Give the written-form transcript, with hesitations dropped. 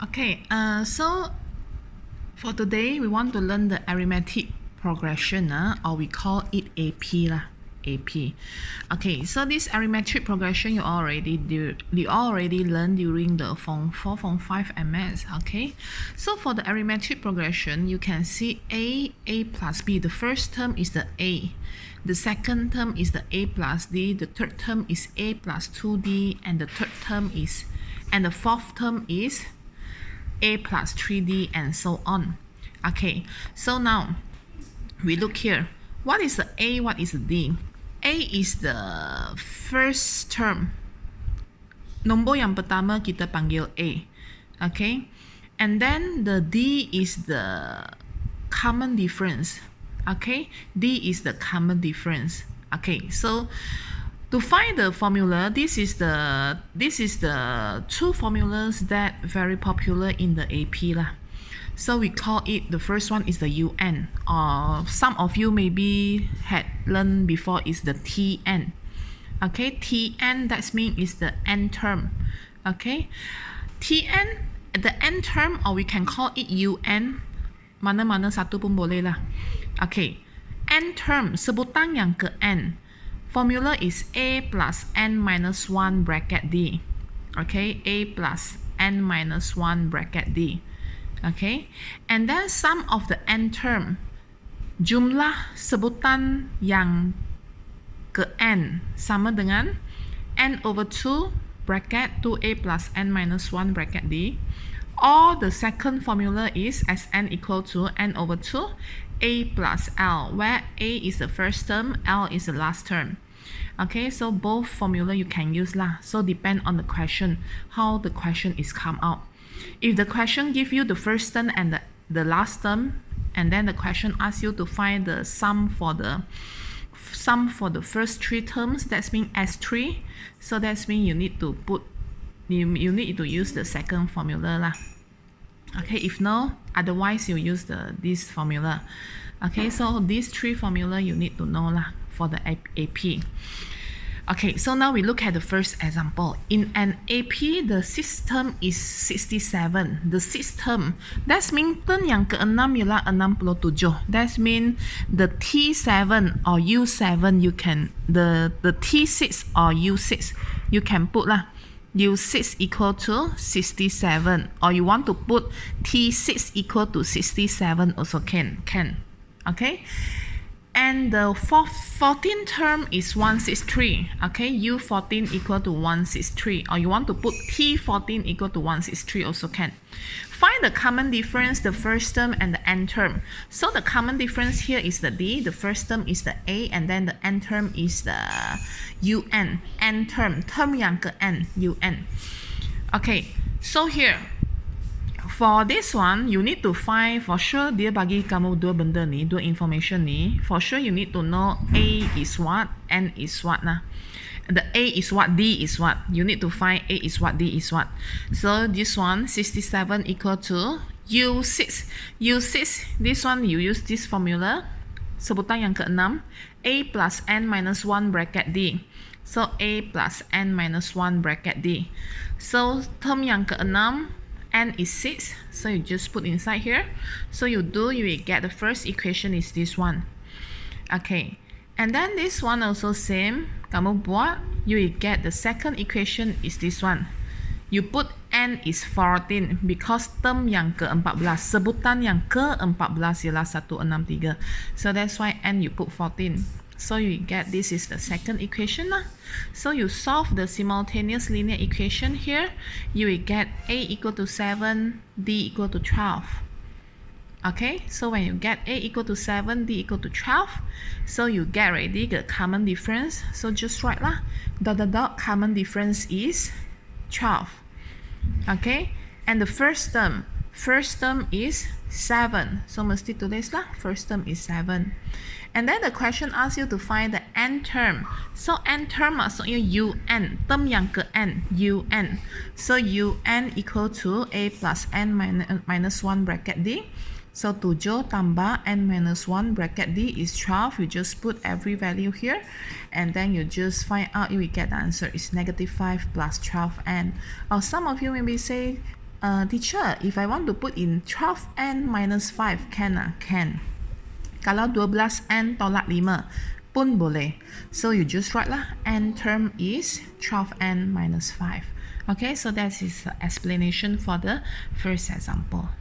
Okay, so for today we want to learn the arithmetic progression, or we call it AP lah. AP. Okay, so this arithmetic progression you already learned during the Form 4, Form 5 MS. Okay, so for the arithmetic progression, you can see A plus B. The first term is the A. The second term is the A plus D. The third term is A plus 2D, and the fourth term is A plus 3D, and so on. Okay, so now we look here. What is the A? What is the D? A is the first term. Nombor yang pertama kita panggil A. Okay, and then the D is the common difference. Okay, D is the common difference. Okay, so to find the formula, this is the two formulas that very popular in the AP lah. So we call it, the first one is the UN, or some of you maybe had learned before is the TN. Okay, TN, that means is the n term. Okay, TN, the n term, or we can call it UN, mana-mana satu pun boleh lah. Okay, n term, sebutan yang ke n. Formula is A plus n minus 1 bracket D. Okay, A plus n minus 1 bracket D. Okay, and then sum of the n term, jumlah sebutan yang ke n sama dengan n over 2 bracket 2a plus n minus 1 bracket D, or the second formula is as n equal to n over 2 a plus l, where a is the first term, l is the last term. Okay, so both formula you can use lah. So depend on the question, how the question is come out. If the question give you the first term and the last term, and then the question asks you to find the sum for the first three terms, that's mean S3. So that's mean you need to put you need to use the second formula lah. Okay, if no, otherwise you use this formula. Okay, so these three formula you need to know lah for the AP. Okay, so now we look at the first example. In an AP, the system is 67. The system, that's mean term yang ke-6 ialah 67. That's mean the T7 or U7 you can, the T6 or U6 you can put lah. U6 equal to 67, or you want to put T6 equal to 67 also can. Okay, and the 14th term is 163. Okay, U14 equal to 163, or you want to put T14 equal to 163 also can. Find the common difference, the first term and the n term. So the common difference here is the D, the first term is the A, and then the n term is the UN. N term yang ke n, UN. Okay, so here for this one, you need to find, for sure dia bagi kamu dua benda ni, dua information ni. For sure you need to know A is what, N is what nah. The A is what, D is what. You need to find A is what, D is what. So this one, 67 equal to U6. U6, this one you use this formula. Sebutan yang ke-6, A plus N minus 1 bracket D. So A plus N minus 1 bracket D. So term yang ke-6, n is 6, so you just put inside here. So you will get the first equation is this one. Okay, and then this one also same, kamu buat, you will get the second equation is this one. You put n is 14 because term yang ke-14, sebutan yang ke-14 ialah 163. So that's why n you put 14. So you get this is the second equation lah. So you solve the simultaneous linear equation here. You will get A equal to 7, D equal to 12. Okay, so when you get A equal to 7, D equal to 12, so you get already the common difference. So just write lah, dot common difference is 12. Okay, and the first term is 7. So mesti tulis lah, first term is 7. And then the question asks you to find the n term. So n term maksudnya UN, term yang ke n, UN. So UN equal to A plus n minus 1 bracket D. So 7 tambah n minus 1 bracket D is 12. You just put every value here, and then you just find out, you will get the answer is -5 plus 12n. Or some of you maybe say, teacher, if I want to put in 12n minus 5, can ah? Can. Kalau 12n tolak 5 pun boleh. So you just write lah, n term is 12n minus 5. Okay, so that is the explanation for the first example.